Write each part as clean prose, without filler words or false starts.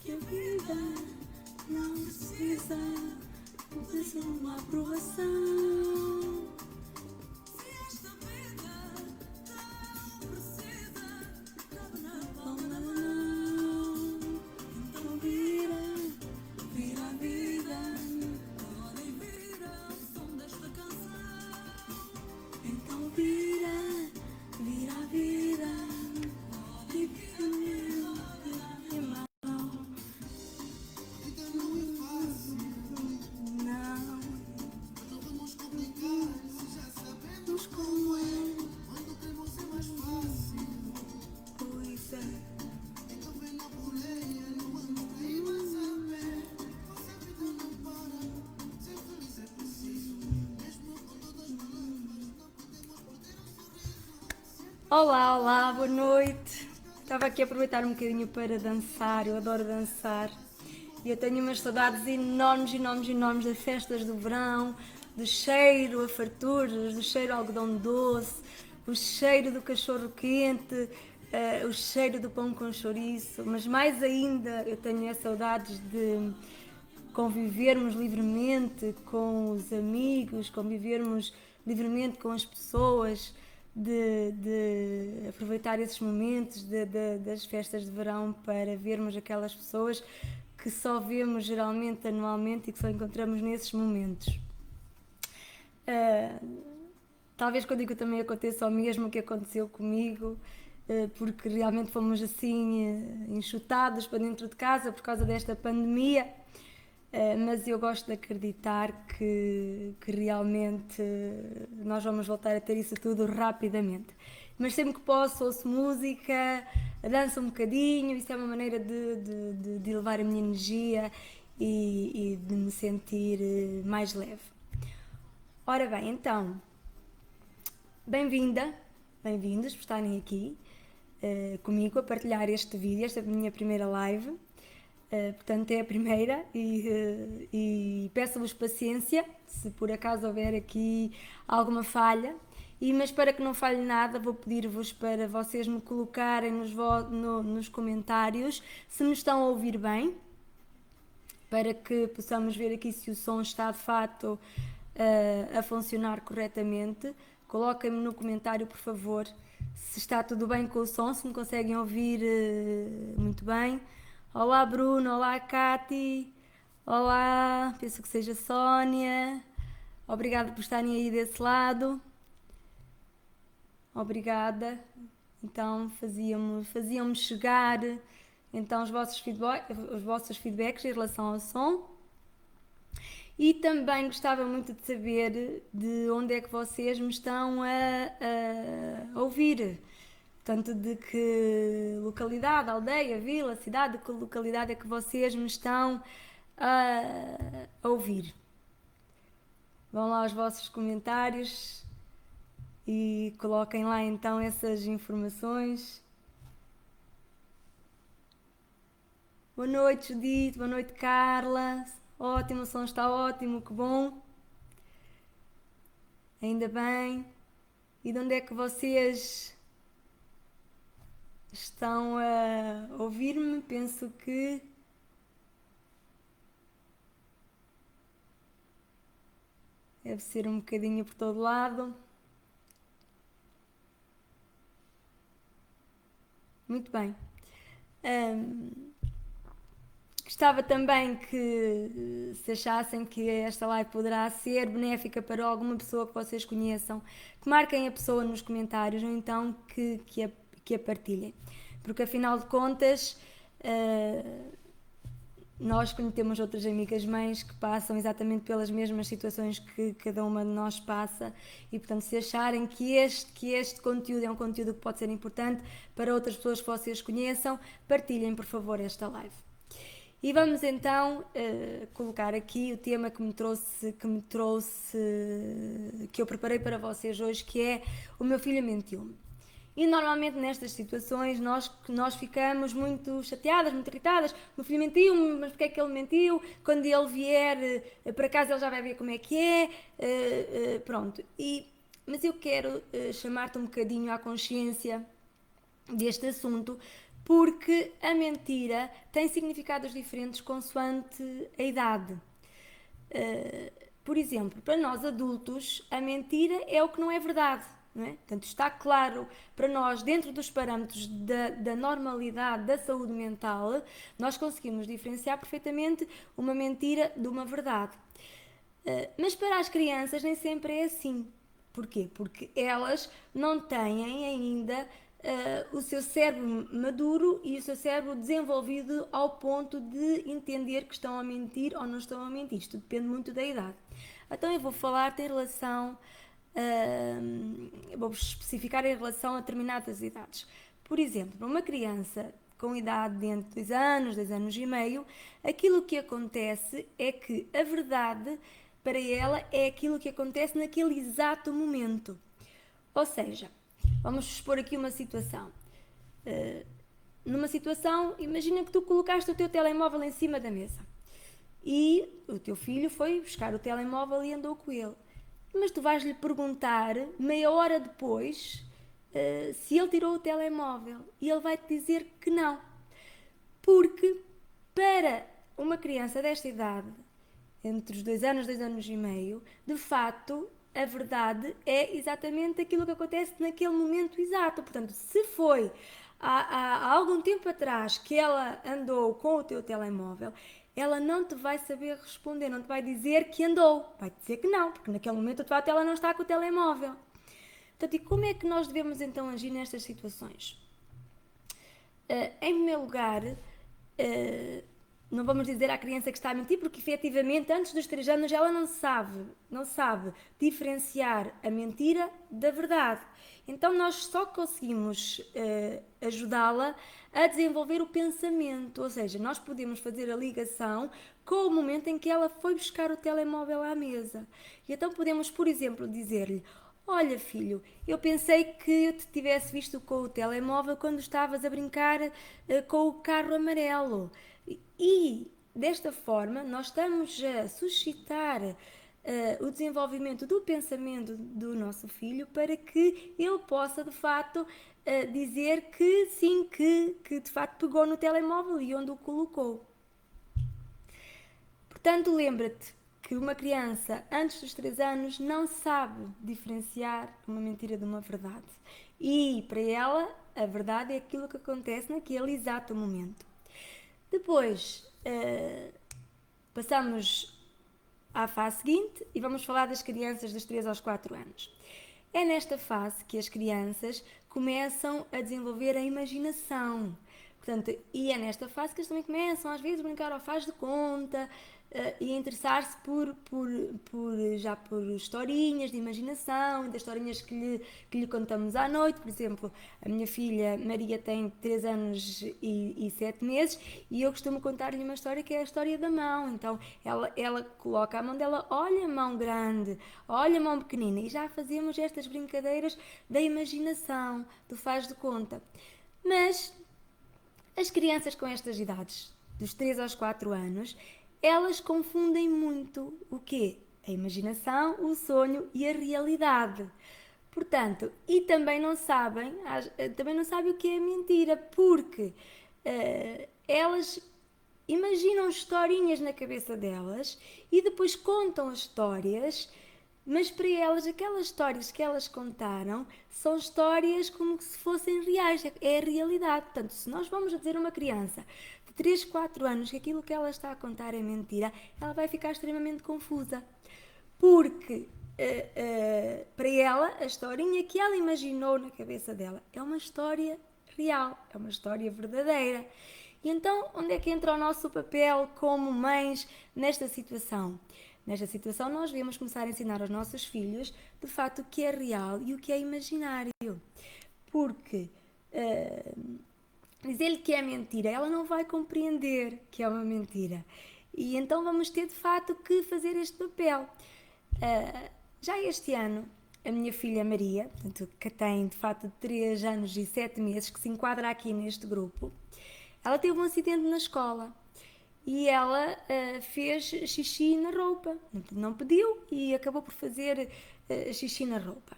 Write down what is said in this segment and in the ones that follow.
que a vida não precisa de uma aprovação. Se esta vida não precisa, cabe na palma da mão. Então vira a vida, agora e vira o som desta canção. Então vira a vida, e vira a minha mão. Não, Não vamos complicar, se já sabemos como é, quando temos é mais fácil. pois é. Então vem na boleia, não vamos cair mais a pé. Nossa vida não para, ser feliz é preciso. Mesmo com todas as palavras, não podemos perder um sorriso. Olá, boa noite. Estava aqui a aproveitar um bocadinho para dançar, eu adoro dançar. E eu tenho umas saudades enormes das festas do verão, do cheiro a farturas, do cheiro a algodão doce, o cheiro do cachorro quente, o cheiro do pão com chouriço. Mas mais ainda eu tenho as saudades de convivermos livremente com os amigos, convivermos livremente com as pessoas, de aproveitar esses momentos das festas de verão para vermos aquelas pessoas que só vemos geralmente anualmente e que só encontramos nesses momentos. Talvez quando digo também aconteça o mesmo que aconteceu comigo, porque realmente fomos assim enxutados para dentro de casa por causa desta pandemia. Mas eu gosto de acreditar que realmente nós vamos voltar a ter isso tudo rapidamente. Mas sempre que posso ouço música, danço um bocadinho, isso é uma maneira de elevar a minha energia e de me sentir mais leve. Ora bem, então, bem-vindos por estarem aqui comigo a partilhar este vídeo, esta é a minha primeira live. Portanto é a primeira e peço-vos paciência se por acaso houver aqui alguma falha, mas para que não falhe nada vou pedir-vos para vocês me colocarem nos comentários se me estão a ouvir bem, para que possamos ver aqui se o som está de fato a funcionar corretamente. Coloquem-me no comentário, por favor, se está tudo bem com o som, se me conseguem ouvir muito bem. Olá Bruno, olá Cati, olá, penso que seja Sónia, obrigada por estarem aí desse lado, obrigada. Então faziam-me chegar então os vossos feedbacks em relação ao som. E também gostava muito de saber de onde é que vocês me estão a ouvir. Portanto, de que localidade, aldeia, vila, cidade, de que localidade é que vocês me estão a ouvir. Vão lá aos vossos comentários e coloquem lá então essas informações. Boa noite, Judite, boa noite, Carla. Ótimo, o som está ótimo, que bom. Ainda bem. E de onde é que vocês estão a ouvir-me? Penso que deve ser um bocadinho por todo lado. Muito bem. Gostava também que, se achassem que esta live poderá ser benéfica para alguma pessoa que vocês conheçam, que marquem a pessoa nos comentários ou então que a partilhem. Porque afinal de contas, nós temos outras amigas mães que passam exatamente pelas mesmas situações que cada uma de nós passa e, portanto, se acharem que este conteúdo é um conteúdo que pode ser importante para outras pessoas que vocês conheçam, partilhem, por favor, esta live. E vamos então colocar aqui o tema que eu preparei para vocês hoje, que é o meu filho mentiu-me. E normalmente nestas situações nós ficamos muito chateadas, muito irritadas. Meu filho mentiu-me, mas porque é que ele mentiu? Quando ele vier para casa ele já vai ver como é que é. Pronto. Mas eu quero chamar-te um bocadinho à consciência deste assunto, porque a mentira tem significados diferentes consoante a idade. Por exemplo, para nós adultos, a mentira é o que não é verdade. Não é? Portanto, está claro para nós, dentro dos parâmetros da normalidade, da saúde mental, nós conseguimos diferenciar perfeitamente uma mentira de uma verdade. Mas para as crianças nem sempre é assim. Porquê? Porque elas não têm ainda o seu cérebro maduro e o seu cérebro desenvolvido ao ponto de entender que estão a mentir ou não estão a mentir. Isto depende muito da idade. Então eu vou falar-te em relação, vou especificar em relação a determinadas idades. Por exemplo, para uma criança com idade de entre 2 anos, 2 anos e meio, aquilo que acontece é que a verdade para ela é aquilo que acontece naquele exato momento. Ou seja, vamos expor aqui uma situação. Numa situação, imagina que tu colocaste o teu telemóvel em cima da mesa e o teu filho foi buscar o telemóvel e andou com ele. Mas tu vais-lhe perguntar, meia hora depois, se ele tirou o telemóvel e ele vai-te dizer que não. Porque para uma criança desta idade, entre os 2 anos e 2 anos e meio, de facto, a verdade é exatamente aquilo que acontece naquele momento exato. Portanto, se foi há algum tempo atrás que ela andou com o teu telemóvel, ela não te vai saber responder, não te vai dizer que andou, vai dizer que não, porque naquele momento, de facto, ela não está com o telemóvel. Portanto, e como é que nós devemos então agir nestas situações? Em primeiro lugar, não vamos dizer à criança que está a mentir, porque efetivamente antes dos 3 anos ela não sabe diferenciar a mentira da verdade. Então nós só conseguimos ajudá-la a desenvolver o pensamento, ou seja, nós podemos fazer a ligação com o momento em que ela foi buscar o telemóvel à mesa. E então podemos, por exemplo, dizer-lhe: olha, filho, eu pensei que eu te tivesse visto com o telemóvel quando estavas a brincar com o carro amarelo. E desta forma nós estamos a suscitar o desenvolvimento do pensamento do nosso filho para que ele possa de facto dizer que sim, que de facto pegou no telemóvel e onde o colocou. Portanto, lembra-te que uma criança antes dos 3 anos não sabe diferenciar uma mentira de uma verdade. E para ela, a verdade é aquilo que acontece naquele exato momento. Depois, passamos à fase seguinte e vamos falar das crianças dos 3 aos 4 anos. É nesta fase que as crianças começam a desenvolver a imaginação. Portanto, e é nesta fase que eles também começam às vezes a brincar ao faz de conta e a interessar-se por historinhas de imaginação e das historinhas que lhe contamos à noite. Por exemplo, a minha filha Maria tem 3 anos e 7 meses e eu costumo contar-lhe uma história que é a história da mão. Então ela coloca a mão dela, olha a mão grande, olha a mão pequenina, e já fazemos estas brincadeiras da imaginação, do faz de conta. Mas as crianças com estas idades, dos 3 aos 4 anos, elas confundem muito o quê? A imaginação, o sonho e a realidade. Portanto, e também não sabem o que é mentira, porque elas imaginam historinhas na cabeça delas e depois contam as histórias, mas para elas, aquelas histórias que elas contaram são histórias como se fossem reais, é a realidade. Portanto, se nós vamos dizer a uma criança de 3, 4 anos que aquilo que ela está a contar é mentira, ela vai ficar extremamente confusa. Porque para ela, a historinha que ela imaginou na cabeça dela é uma história real, é uma história verdadeira. E então, onde é que entra o nosso papel como mães nesta situação? Nesta situação, nós devemos começar a ensinar aos nossos filhos, de facto, o que é real e o que é imaginário. Porque dizer-lhe que é mentira, ela não vai compreender que é uma mentira. E então vamos ter, de facto, que fazer este papel. Já este ano, a minha filha Maria, portanto, que tem, de facto, 3 anos e 7 meses, que se enquadra aqui neste grupo, ela teve um acidente na escola. E ela fez xixi na roupa, não pediu e acabou por fazer xixi na roupa.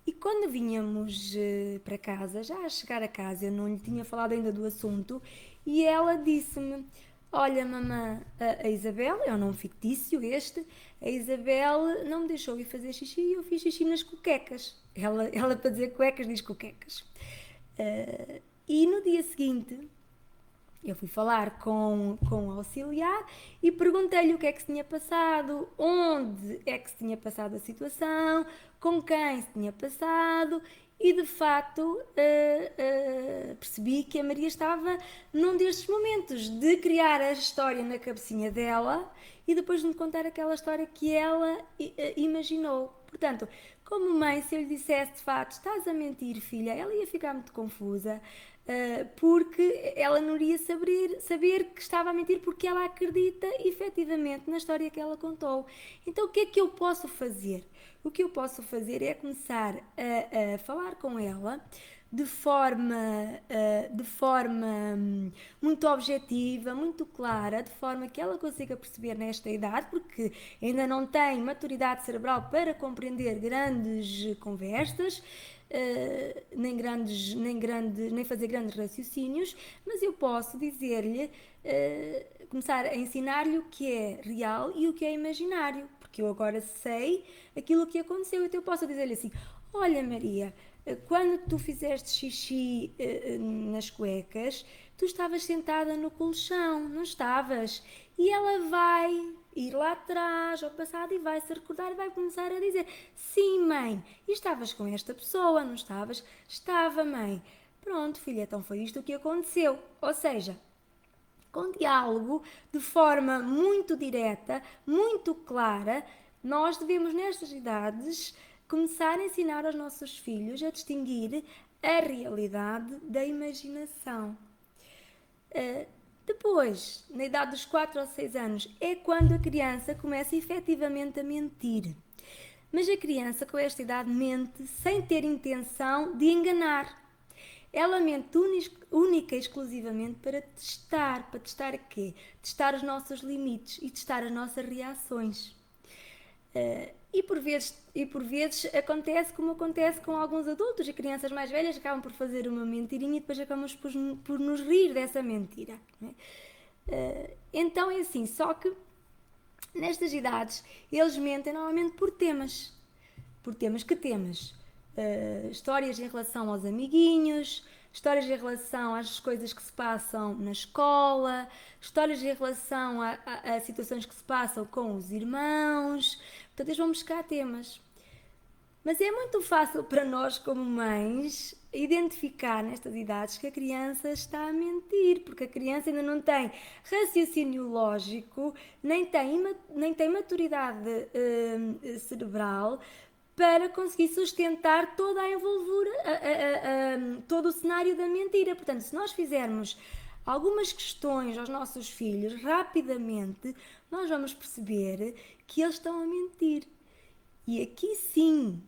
E quando vinhamos para casa, já a chegar a casa, eu não lhe tinha falado ainda do assunto, e ela disse-me: Olha, mamã, a Isabel, é um nome fictício este, a Isabel não me deixou ir fazer xixi e eu fiz xixi nas cuquecas. Ela para dizer cuecas diz cuquecas. E no dia seguinte, eu fui falar com o auxiliar e perguntei-lhe o que é que se tinha passado, onde é que se tinha passado a situação, com quem se tinha passado e de facto percebi que a Maria estava num destes momentos de criar a história na cabecinha dela e depois de me contar aquela história que ela imaginou. Portanto, como mãe, se eu lhe dissesse de facto, estás a mentir, filha, ela ia ficar muito confusa, porque ela não iria saber que estava a mentir, porque ela acredita efetivamente na história que ela contou. Então, o que é que eu posso fazer? O que eu posso fazer é começar a falar com ela de forma muito objetiva, muito clara, de forma que ela consiga perceber nesta idade, porque ainda não tem maturidade cerebral para compreender grandes conversas, nem fazer grandes raciocínios, mas eu posso dizer-lhe, começar a ensinar-lhe o que é real e o que é imaginário, porque eu agora sei aquilo que aconteceu, então eu posso dizer-lhe assim: Olha, Maria, quando tu fizeste xixi nas cuecas, tu estavas sentada no colchão, não estavas? E ela vai ir lá atrás, ao passado, e vai se recordar e vai começar a dizer: Sim, mãe, e estavas com esta pessoa, não estavas? Estava, mãe. Pronto, filha, então foi isto que aconteceu. Ou seja, com diálogo, de forma muito direta, muito clara, nós devemos, nestas idades, começar a ensinar aos nossos filhos a distinguir a realidade da imaginação. Depois, na idade dos 4 ou 6 anos, é quando a criança começa efetivamente a mentir. Mas a criança com esta idade mente sem ter intenção de enganar. Ela mente única e exclusivamente para testar. Para testar o quê? Testar os nossos limites e testar as nossas reações. E por vezes acontece como acontece com alguns adultos e crianças mais velhas, acabam por fazer uma mentirinha e depois acabamos por nos rir dessa mentira. Não é? Então é assim, só que nestas idades eles mentem normalmente por temas. Por temas, que temas? Histórias em relação aos amiguinhos, histórias em relação às coisas que se passam na escola, histórias em relação a situações que se passam com os irmãos. Portanto, eles vão buscar temas. Mas é muito fácil para nós, como mães, identificar nestas idades que a criança está a mentir, porque a criança ainda não tem raciocínio lógico, nem tem maturidade cerebral para conseguir sustentar toda a envolvura, todo o cenário da mentira. Portanto, se nós fizermos algumas questões aos nossos filhos rapidamente, nós vamos perceber que eles estão a mentir. E aqui sim,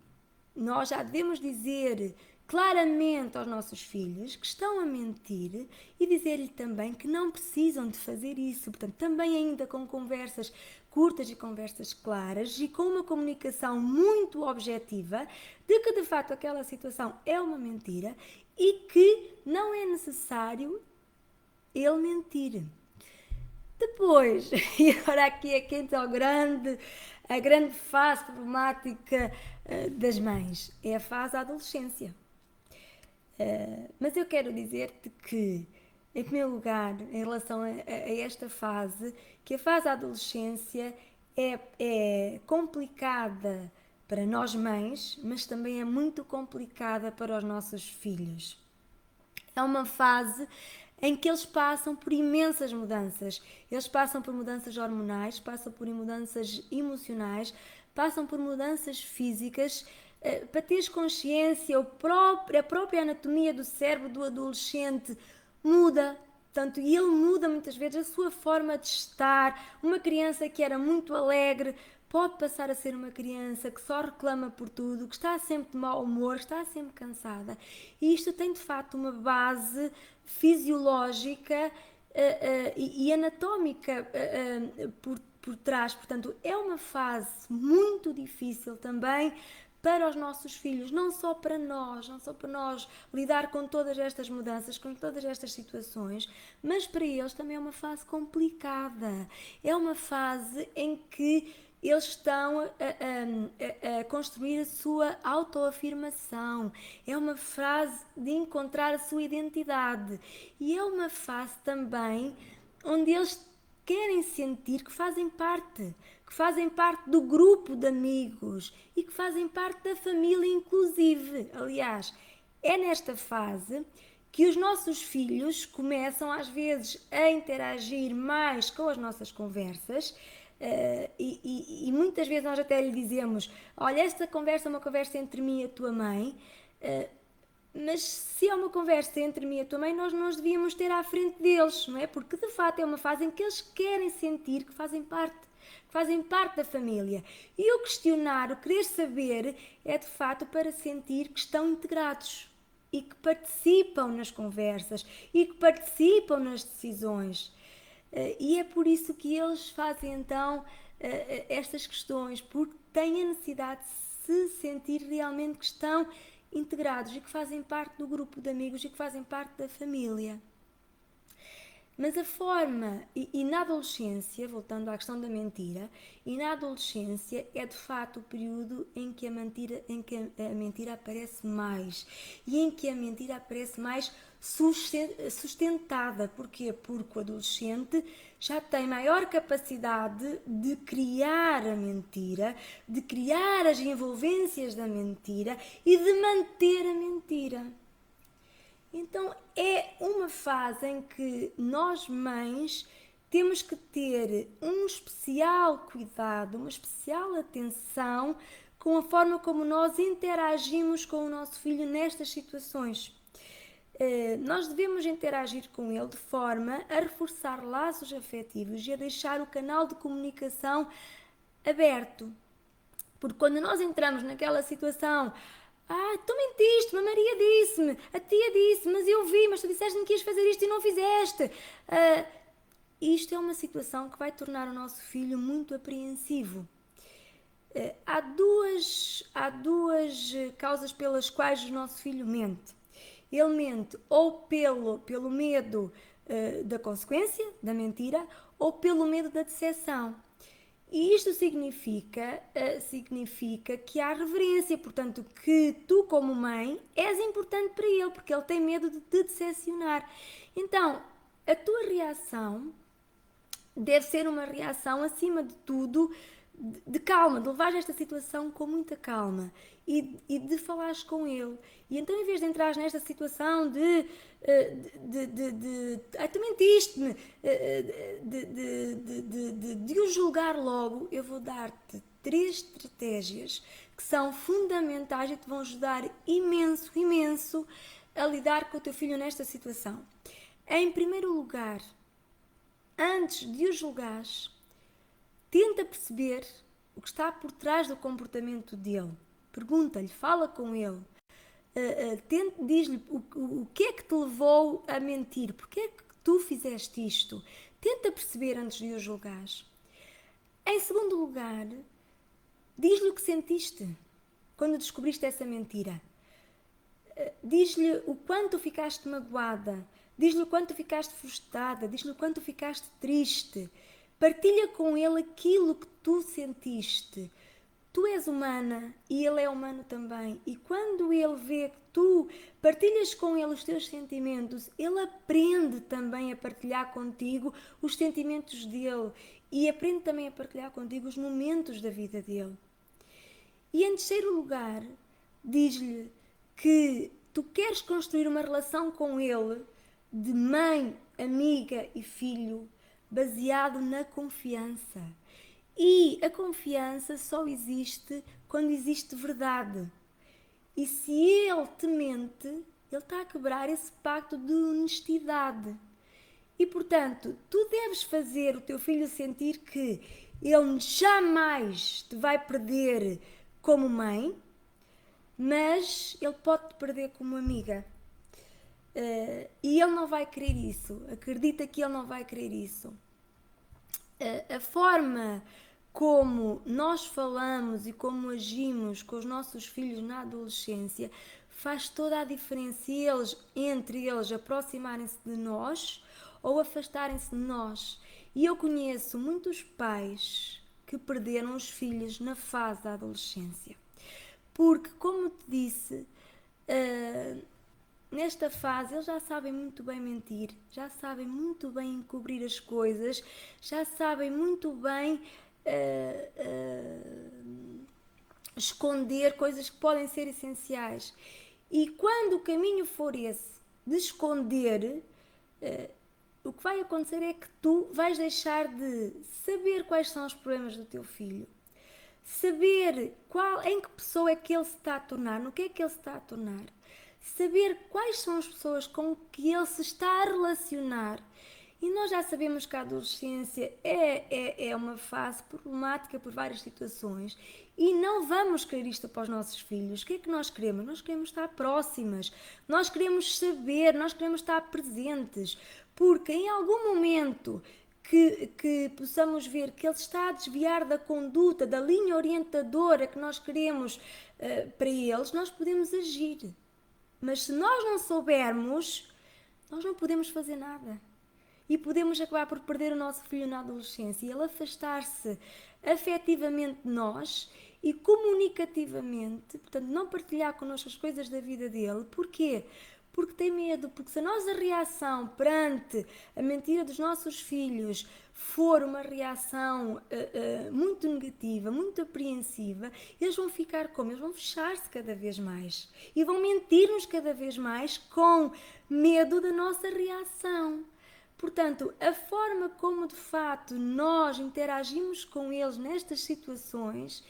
nós já devemos dizer claramente aos nossos filhos que estão a mentir e dizer-lhe também que não precisam de fazer isso. Portanto, também ainda com conversas curtas e conversas claras e com uma comunicação muito objetiva de que de facto aquela situação é uma mentira e que não é necessário ele mentir. Depois, e agora aqui é que entra a grande fase problemática das mães, é a fase da adolescência. Mas eu quero dizer-te que, em primeiro lugar, em relação a esta fase, que a fase da adolescência é complicada para nós mães, mas também é muito complicada para os nossos filhos. É uma fase em que eles passam por imensas mudanças. Eles passam por mudanças hormonais, passam por mudanças emocionais, passam por mudanças físicas. Para teres consciência, a própria anatomia do cérebro do adolescente muda. Portanto, e ele muda muitas vezes a sua forma de estar. Uma criança que era muito alegre pode passar a ser uma criança que só reclama por tudo, que está sempre de mau humor, está sempre cansada. E isto tem de facto uma base fisiológica e anatómica por trás. Portanto, é uma fase muito difícil também para os nossos filhos, não só para nós lidar com todas estas mudanças, com todas estas situações, mas para eles também é uma fase complicada. É uma fase em que eles estão a construir a sua autoafirmação. É uma fase de encontrar a sua identidade. E é uma fase também onde eles querem sentir que fazem parte do grupo de amigos e que fazem parte da família inclusive. Aliás, é nesta fase que os nossos filhos começam às vezes a interagir mais com as nossas conversas. E muitas vezes nós até lhe dizemos: olha, esta conversa é uma conversa entre mim e a tua mãe, mas se é uma conversa entre mim e a tua mãe, nós não os devíamos ter à frente deles, não é? Porque de facto é uma fase em que eles querem sentir que fazem parte da família. E o questionar, o querer saber, é de facto para sentir que estão integrados e que participam nas conversas e que participam nas decisões. E é por isso que eles fazem então estas questões, porque têm a necessidade de se sentir realmente que estão integrados e que fazem parte do grupo de amigos e que fazem parte da família. Mas a forma, e na adolescência, voltando à questão da mentira, e na adolescência é de facto o período em que a mentira aparece mais e em que a mentira aparece mais sustentada. Porquê? Porque o adolescente já tem maior capacidade de criar a mentira, de criar as envolvências da mentira e de manter a mentira. Então é uma fase em que nós, mães, temos que ter um especial cuidado, uma especial atenção com a forma como nós interagimos com o nosso filho nestas situações. Nós devemos interagir com ele de forma a reforçar laços afetivos e a deixar o canal de comunicação aberto. Porque quando nós entramos naquela situação: tu mentiste, a Maria disse-me, a tia disse, mas eu vi, mas tu disseste-me que ias fazer isto e não fizeste. Isto é uma situação que vai tornar o nosso filho muito apreensivo. Há duas causas pelas quais o nosso filho mente. Ele mente ou pelo medo da consequência, da mentira, ou pelo medo da decepção. E isto significa que há reverência, portanto, que tu como mãe és importante para ele, porque ele tem medo de te decepcionar. Então, a tua reação deve ser uma reação, acima de tudo, de calma, de levar esta situação com muita calma e de falares com ele. E então, em vez de entrar nesta situação tu mentiste-me, de o julgar logo, eu vou dar-te 3 estratégias que são fundamentais e te vão ajudar imenso a lidar com o teu filho nesta situação. Em primeiro lugar, antes de o julgares, tenta perceber o que está por trás do comportamento dele. Pergunta-lhe, fala com ele. Diz-lhe o que é que te levou a mentir. Porquê é que tu fizeste isto? Tenta perceber antes de o julgares. Em segundo lugar, diz-lhe o que sentiste quando descobriste essa mentira. Diz-lhe o quanto ficaste magoada. Diz-lhe o quanto ficaste frustrada. Diz-lhe o quanto ficaste triste. Partilha com ele aquilo que tu sentiste. Tu és humana e ele é humano também. E quando ele vê que tu partilhas com ele os teus sentimentos, ele aprende também a partilhar contigo os sentimentos dele. E aprende também a partilhar contigo os momentos da vida dele. E em terceiro lugar, diz-lhe que tu queres construir uma relação com ele de mãe, amiga e filho, baseado na confiança. E a confiança só existe quando existe verdade. E se ele te mente, ele está a quebrar esse pacto de honestidade. E, portanto, tu deves fazer o teu filho sentir que ele jamais te vai perder como mãe, mas ele pode te perder como amiga. E ele não vai querer isso. Acredita que ele não vai querer isso. A forma como nós falamos e como agimos com os nossos filhos na adolescência faz toda a diferença entre eles aproximarem-se de nós ou afastarem-se de nós. E eu conheço muitos pais que perderam os filhos na fase da adolescência. Porque, como te disse, nesta fase eles já sabem muito bem mentir, já sabem muito bem encobrir as coisas, já sabem muito bem esconder coisas que podem ser essenciais. E quando o caminho for esse de esconder, o que vai acontecer é que tu vais deixar de saber quais são os problemas do teu filho, saber em que pessoa é que ele se está a tornar, no que é que ele se está a tornar, saber quais são as pessoas com que ele se está a relacionar. E nós já sabemos que a adolescência é uma fase problemática por várias situações e não vamos querer isto para os nossos filhos. O que é que nós queremos? Nós queremos estar próximas, nós queremos saber, nós queremos estar presentes, porque em algum momento que possamos ver que ele está a desviar da conduta, da linha orientadora que nós queremos para eles, nós podemos agir. Mas se nós não soubermos, nós não podemos fazer nada. E podemos acabar por perder o nosso filho na adolescência e ele afastar-se afetivamente de nós e comunicativamente, portanto, não partilhar connosco as coisas da vida dele. Porquê? Porque tem medo, porque se a nossa reação perante a mentira dos nossos filhos for uma reação muito negativa, muito apreensiva, eles vão ficar como? Eles vão fechar-se cada vez mais e vão mentir-nos cada vez mais com medo da nossa reação. Portanto, a forma como de facto nós interagimos com eles nestas situações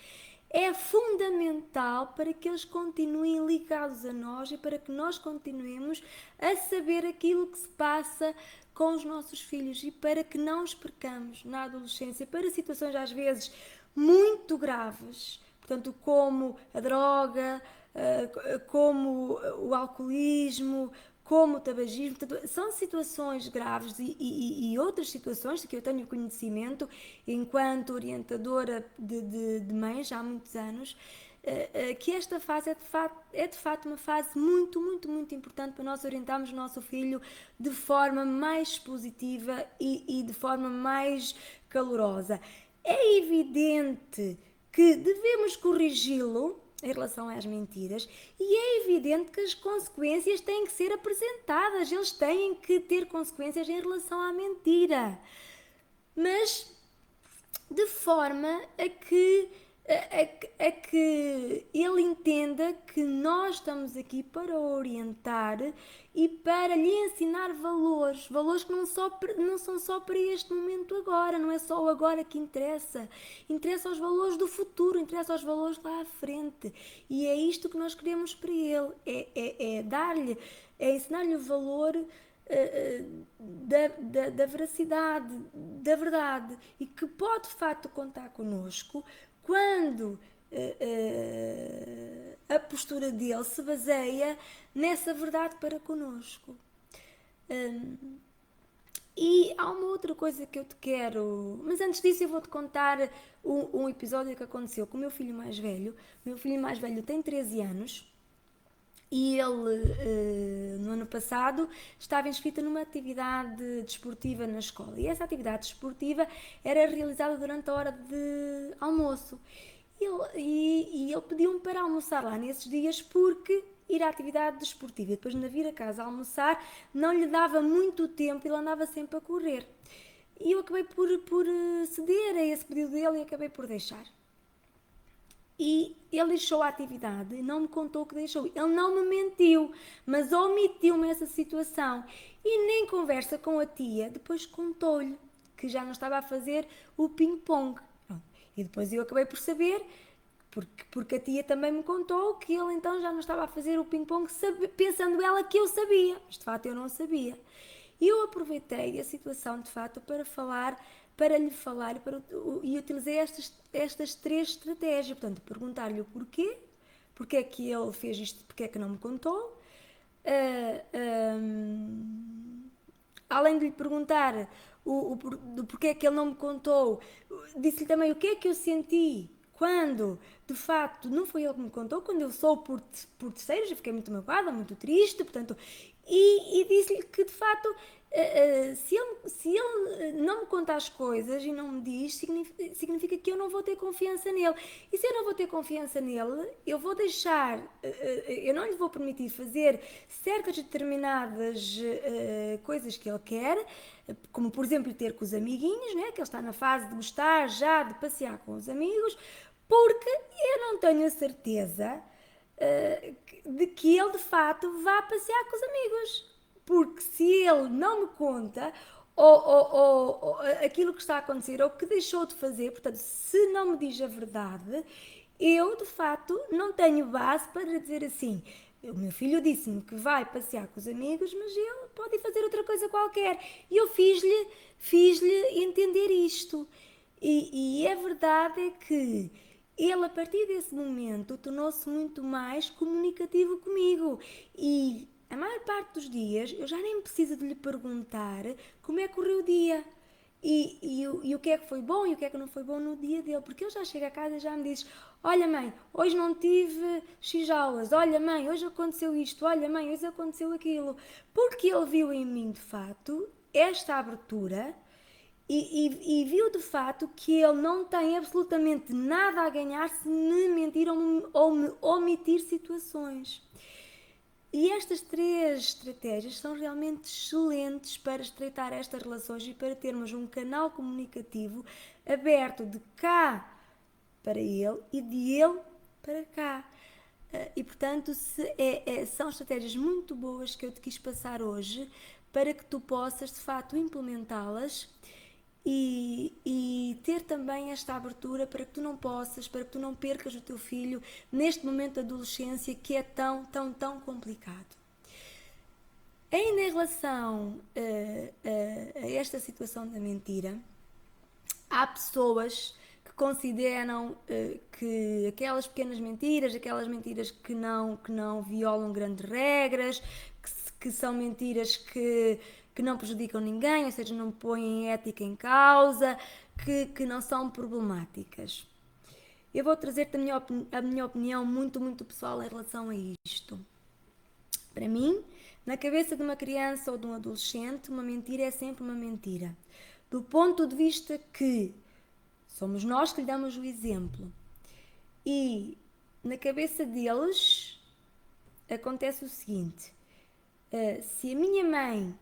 é fundamental para que eles continuem ligados a nós e para que nós continuemos a saber aquilo que se passa com os nossos filhos e para que não os percamos na adolescência para situações às vezes muito graves, portanto, como a droga, como o alcoolismo, como o tabagismo. São situações graves e outras situações que eu tenho conhecimento enquanto orientadora de mães há muitos anos, que esta fase é de facto uma fase muito, muito, muito importante para nós orientarmos o nosso filho de forma mais positiva e de forma mais calorosa. É evidente que devemos corrigi-lo em relação às mentiras e é evidente que as consequências têm que ser apresentadas, eles têm que ter consequências em relação à mentira, mas de forma a que ele entenda que nós estamos aqui para o orientar e para lhe ensinar valores que não são só para este momento agora, não é só o agora que interessa os valores do futuro, interessa os valores lá à frente, e é isto que nós queremos para ele, é ensinar-lhe o valor da veracidade, da verdade, e que pode de facto contar connosco quando a postura dele se baseia nessa verdade para connosco. E há uma outra coisa que eu te quero... Mas antes disso eu vou-te contar um episódio que aconteceu com o meu filho mais velho. O meu filho mais velho tem 13 anos e ele, no ano passado, estava inscrito numa atividade desportiva na escola. E essa atividade desportiva era realizada durante a hora de almoço. E ele pediu-me para almoçar lá nesses dias porque ir à atividade desportiva e depois de vir a casa a almoçar não lhe dava muito tempo, ele andava sempre a correr. E eu acabei por ceder a esse pedido dele e acabei por deixar. E ele deixou a atividade e não me contou que deixou. Ele não me mentiu, mas omitiu-me essa situação. E nem conversa com a tia, depois contou-lhe que já não estava a fazer o ping-pong. E depois eu acabei por saber, porque a tia também me contou que ele então já não estava a fazer o ping-pong, pensando ela que eu sabia. Mas de facto eu não sabia. E eu aproveitei a situação de facto para lhe falar e utilizei estas 3 estratégias. Portanto, perguntar-lhe o porquê, porque é que ele fez isto, porque é que não me contou, além de lhe perguntar do porquê é que ele não me contou, disse-lhe também o que é que eu senti quando, de facto, não foi ele que me contou, quando eu soube por terceiros, eu fiquei muito magoada, muito triste, portanto, e disse-lhe que, de facto, se ele não me conta as coisas e não me diz, significa que eu não vou ter confiança nele. E se eu não vou ter confiança nele, eu vou deixar, eu não lhe vou permitir fazer certas determinadas coisas que ele quer, como por exemplo ter com os amiguinhos, né? Que ele está na fase de gostar já de passear com os amigos, porque eu não tenho a certeza de que ele de fato vá passear com os amigos. Porque se ele não me conta ou aquilo que está a acontecer ou que deixou de fazer, portanto, se não me diz a verdade, eu de facto não tenho base para dizer assim. O meu filho disse-me que vai passear com os amigos, mas ele pode ir fazer outra coisa qualquer. E eu fiz-lhe entender isto. E a verdade é que ele, a partir desse momento, tornou-se muito mais comunicativo comigo. E a maior parte dos dias eu já nem preciso de lhe perguntar como é que correu o dia. E o que é que foi bom e o que é que não foi bom no dia dele, porque ele já chega a casa e já me diz: olha mãe, hoje não tive X aulas, olha mãe, hoje aconteceu isto, olha mãe, hoje aconteceu aquilo, porque ele viu em mim de facto esta abertura e viu de facto que ele não tem absolutamente nada a ganhar se me mentir ou me omitir situações. E estas 3 estratégias são realmente excelentes para estreitar estas relações e para termos um canal comunicativo aberto de cá para ele e de ele para cá. E portanto são estratégias muito boas que eu te quis passar hoje para que tu possas de facto implementá-las e ter também esta abertura para que tu não percas o teu filho neste momento de adolescência que é tão, tão, tão complicado. Ainda em relação a esta situação da mentira, há pessoas que consideram que aquelas pequenas mentiras, aquelas mentiras que não violam grandes regras, que são mentiras que não prejudicam ninguém, ou seja, não põem ética em causa, que não são problemáticas. Eu vou trazer-te a minha opinião muito, muito pessoal em relação a isto. Para mim, na cabeça de uma criança ou de um adolescente, uma mentira é sempre uma mentira. Do ponto de vista que somos nós que lhe damos o exemplo. E na cabeça deles acontece o seguinte: se a minha mãe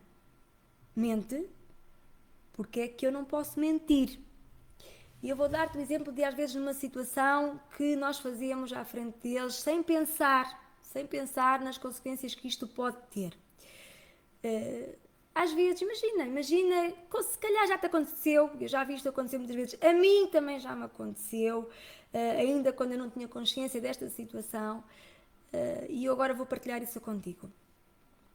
mente, porque é que eu não posso mentir? E eu vou dar-te um exemplo de às vezes numa situação que nós fazíamos à frente deles sem pensar nas consequências que isto pode ter. Às vezes, imagina, se calhar já te aconteceu, eu já vi isto acontecer muitas vezes, a mim também já me aconteceu, ainda quando eu não tinha consciência desta situação, e eu agora vou partilhar isso contigo.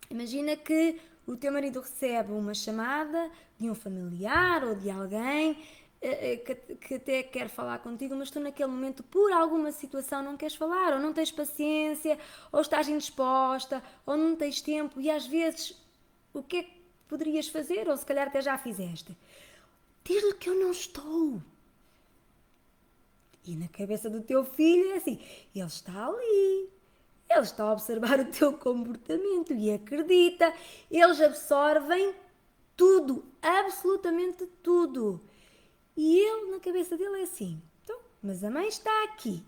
Imagina que o teu marido recebe uma chamada de um familiar ou de alguém que até quer falar contigo, mas tu naquele momento, por alguma situação, não queres falar, ou não tens paciência, ou estás indisposta, ou não tens tempo, e às vezes, o que é que poderias fazer, ou se calhar até já fizeste? Diz-lhe que eu não estou. E na cabeça do teu filho é assim, ele está ali, ele está a observar o teu comportamento e acredita, eles absorvem tudo, absolutamente tudo. E ele, na cabeça dele, é assim, então, mas a mãe está aqui.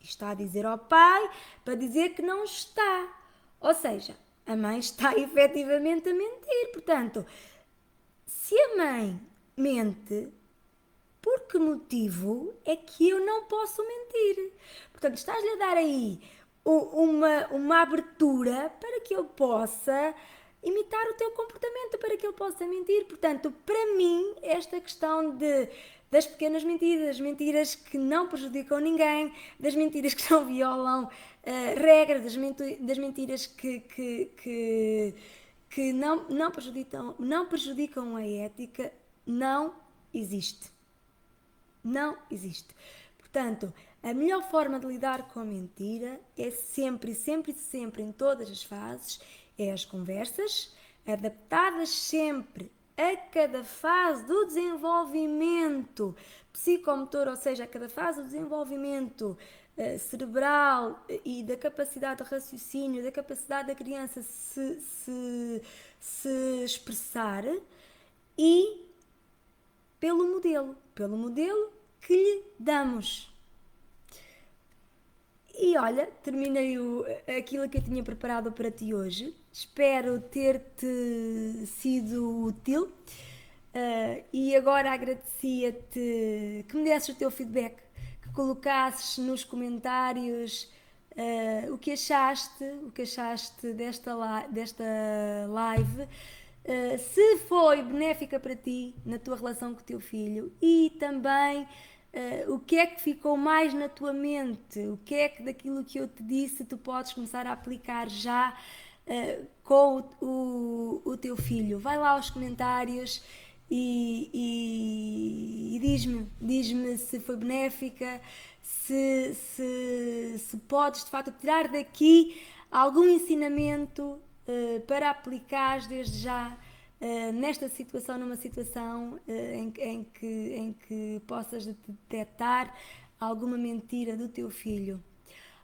Está a dizer ao pai para dizer que não está. Ou seja, a mãe está efetivamente a mentir. Portanto, se a mãe mente, por que motivo é que eu não posso mentir? Portanto, estás-lhe a dar aí uma abertura para que ele possa imitar o teu comportamento, para que ele possa mentir. Portanto, para mim, esta questão das pequenas mentiras que não prejudicam ninguém, das mentiras que não violam regras, das mentiras que não prejudicam a ética, não existe. Não existe. Portanto, a melhor forma de lidar com a mentira é sempre, sempre, sempre, em todas as fases, é as conversas, adaptadas sempre a cada fase do desenvolvimento psicomotor, ou seja, a cada fase do desenvolvimento cerebral e da capacidade de raciocínio, da capacidade da criança se expressar, e pelo modelo que lhe damos. E olha, terminei aquilo que eu tinha preparado para ti hoje. Espero ter-te sido útil. E agora agradecia-te que me desses o teu feedback, que colocasses nos comentários o que achaste desta live, se foi benéfica para ti na tua relação com o teu filho, e também o que é que ficou mais na tua mente, o que é que daquilo que eu te disse tu podes começar a aplicar já com o teu filho. Vai lá aos comentários e diz-me se foi benéfica, se podes de facto tirar daqui algum ensinamento para aplicares desde já nesta situação, numa situação em que possas detectar alguma mentira do teu filho.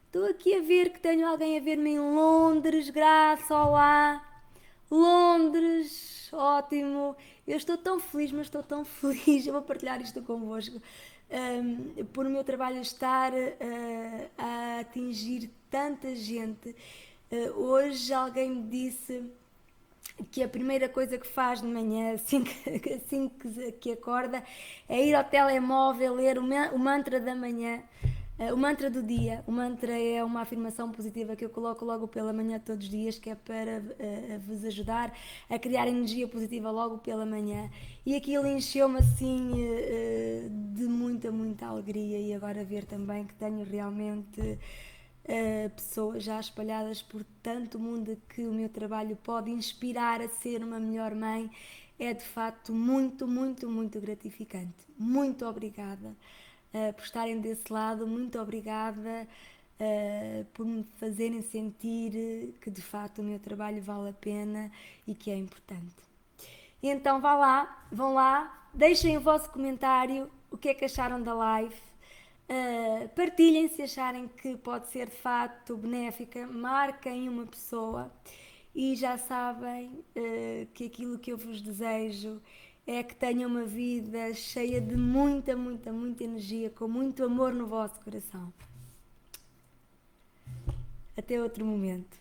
Estou aqui a ver que tenho alguém a ver-me em Londres, Graça, olá! Londres, ótimo! Eu estou tão feliz, mas estou tão feliz, eu vou partilhar isto convosco, por o meu trabalho estar a atingir tanta gente. Hoje alguém me disse que a primeira coisa que faz de manhã, assim que acorda, é ir ao telemóvel ler o mantra da manhã, o mantra do dia. O mantra é uma afirmação positiva que eu coloco logo pela manhã todos os dias, que é para vos ajudar a criar energia positiva logo pela manhã. E aquilo encheu-me assim de muita, muita alegria, e agora ver também que tenho realmente pessoas já espalhadas por tanto mundo, que o meu trabalho pode inspirar a ser uma melhor mãe, é de facto muito, muito, muito gratificante. Muito obrigada por estarem desse lado, muito obrigada por me fazerem sentir que de facto o meu trabalho vale a pena e que é importante. Então vão lá, deixem o vosso comentário, o que é que acharam da live. Partilhem se acharem que pode ser de facto benéfica, marquem uma pessoa, e já sabem que aquilo que eu vos desejo é que tenham uma vida cheia de muita, muita, muita energia, com muito amor no vosso coração. Até outro momento.